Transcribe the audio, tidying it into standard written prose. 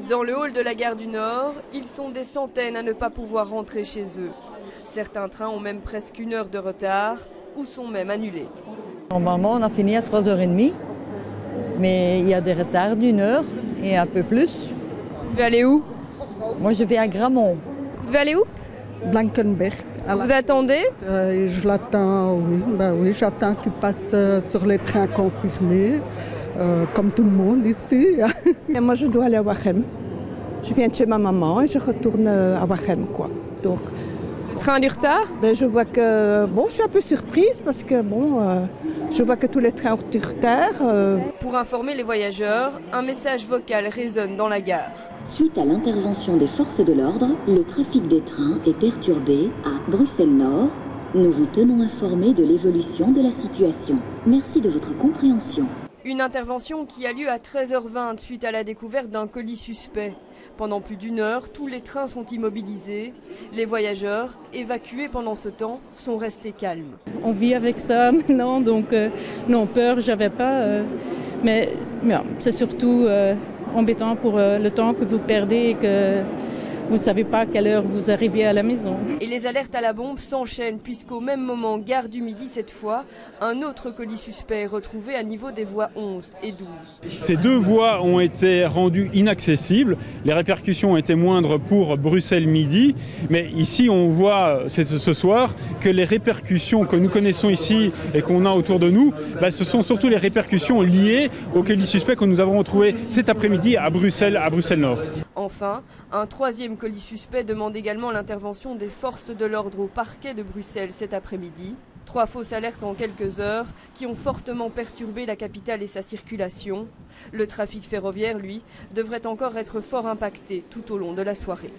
Dans le hall de la gare du Nord, ils sont des centaines à ne pas pouvoir rentrer chez eux. Certains trains ont même presque 1 heure de retard ou sont même annulés. Normalement, on a fini à 3h30, mais il y a des retards d'1 heure et un peu plus. Vous devez aller où? Moi, je vais à Gramont. Vous devez aller où? Blankenberg. Vous attendez? Je l'attends, oui. Oui, j'attends qu'il passe sur les trains confirmés, comme tout le monde ici. Et moi, je dois aller à Wachem. Je viens de chez ma maman et je retourne à Wachem, quoi. Donc, Le train a du retard? je vois que... Bon, je suis un peu surprise parce que, je vois que tous les trains ont du retard. Pour informer les voyageurs, un message vocal résonne dans la gare. Suite à l'intervention des forces de l'ordre, le trafic des trains est perturbé à Bruxelles-Nord. Nous vous tenons informés de l'évolution de la situation. Merci de votre compréhension. Une intervention qui a lieu à 13h20 suite à la découverte d'un colis suspect. Pendant plus d'1 heure, tous les trains sont immobilisés. Les voyageurs, évacués pendant ce temps, sont restés calmes. On vit avec ça maintenant, donc non, peur, j'avais pas. Mais c'est surtout embêtant pour le temps que vous perdez et que vous ne savez pas à quelle heure vous arrivez à la maison. Et les alertes à la bombe s'enchaînent puisqu'au même moment, gare du Midi cette fois, un autre colis suspect est retrouvé à niveau des voies 11 et 12. Ces 2 voies ont été rendues inaccessibles. Les répercussions ont été moindres pour Bruxelles-Midi. Mais ici, on voit ce soir que les répercussions que nous connaissons ici et qu'on a autour de nous, ce sont surtout les répercussions liées au colis suspect que nous avons retrouvé cet après-midi à Bruxelles-Nord. Enfin, un 3e colis suspect demande également l'intervention des forces de l'ordre au parquet de Bruxelles cet après-midi. 3 fausses alertes en quelques heures qui ont fortement perturbé la capitale et sa circulation. Le trafic ferroviaire, lui, devrait encore être fort impacté tout au long de la soirée.